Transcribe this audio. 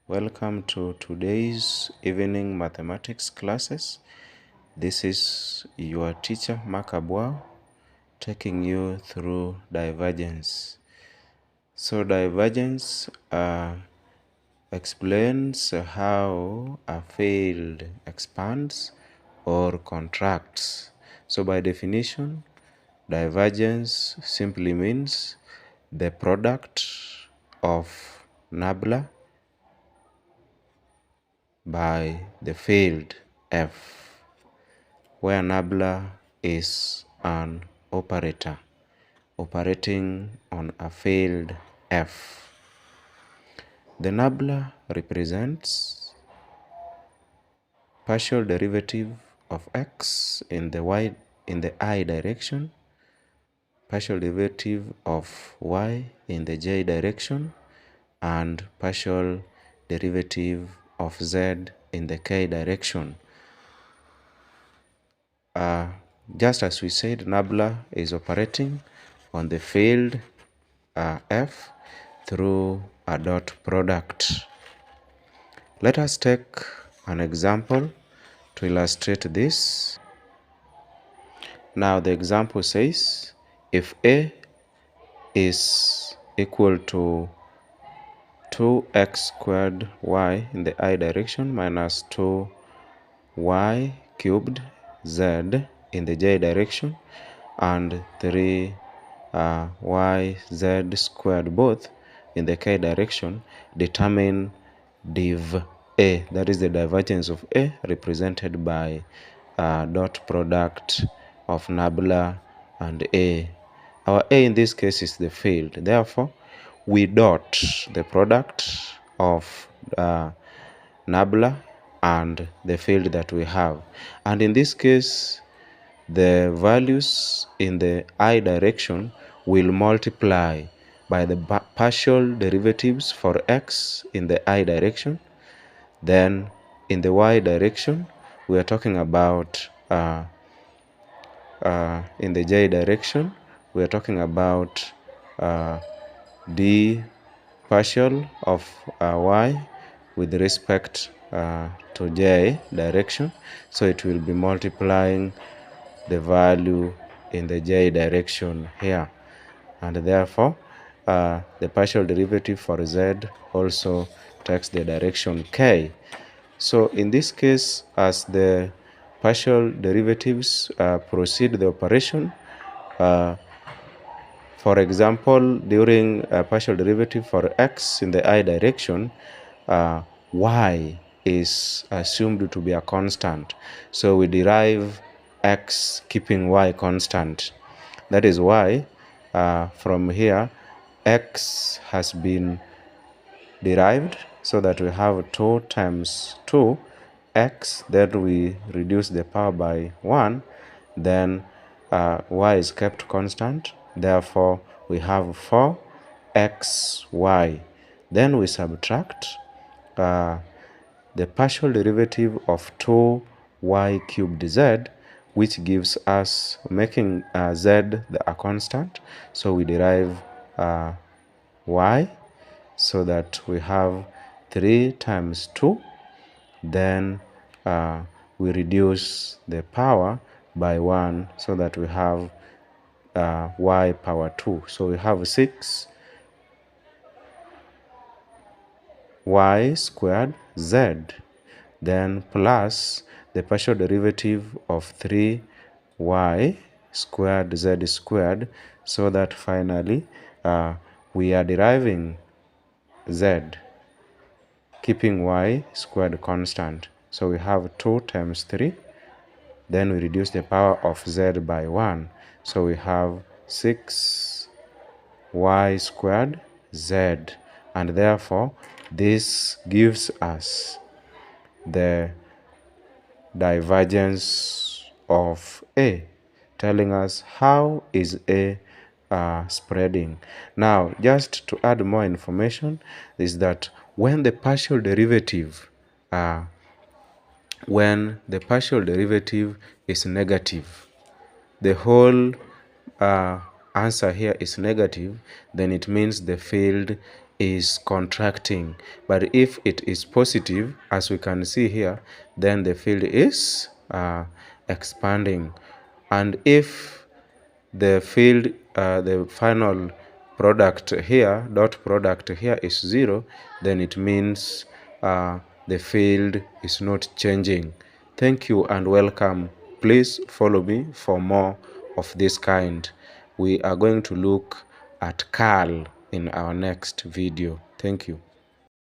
Welcome to today's evening mathematics classes. This is your teacher Makabwa taking you through divergence. So divergence explains how a field expands or contracts. So by definition, divergence simply means the product of nabla by the field f, where nabla is an operator operating on a field f. The nabla represents partial derivative of x in the I direction, partial derivative of y in the j direction, and partial derivative of z in the k direction. Just as we said, nabla is operating on the field f through a dot product. Let us take an example to illustrate this. Now the example says, if a is equal to 2x squared y in the I direction minus 2y cubed z in the j direction and 3y z squared both in the k direction, determine div a, that is the divergence of a represented by dot product of nabla and a. Our a in this case is the field, therefore we dot the product of nabla and the field that we have, and in this case the values in the I direction will multiply by the partial derivatives for x in the I direction. Then in the y direction we are talking about in the j direction we are talking about d partial of y with respect to j direction, so it will be multiplying the value in the j direction here, and therefore the partial derivative for z also takes the direction k. So in this case, as the partial derivatives proceed the operation, for example, during a partial derivative for x in the I direction, y is assumed to be a constant. So we derive x keeping y constant. That is why from here x has been derived so that we have 2 times 2x, then we reduce the power by 1, then y is kept constant, therefore we have 4xy. Then we subtract the partial derivative of 2y cubed z, which gives us, making z a constant, so we derive y, so that we have 3 times 2, then we reduce the power by 1 so that we have y power 2. So we have 6 y squared z, then plus the partial derivative of 3y squared z squared, so that finally we are deriving z keeping y squared constant. So we have 2 times 3, then we reduce the power of z by 1, so we have 6y squared z, and therefore this gives us the divergence of a, telling us how is a spreading. Now, just to add more information, is that when the partial derivative is negative, the whole answer here is negative, then it means the field is contracting. But if it is positive, as we can see here, then the field is expanding. And if the field, the final product here, dot product here is 0, then it means the field is not changing. Thank you and welcome. Please follow me for more of this kind. We are going to look at curl in our next video. Thank you.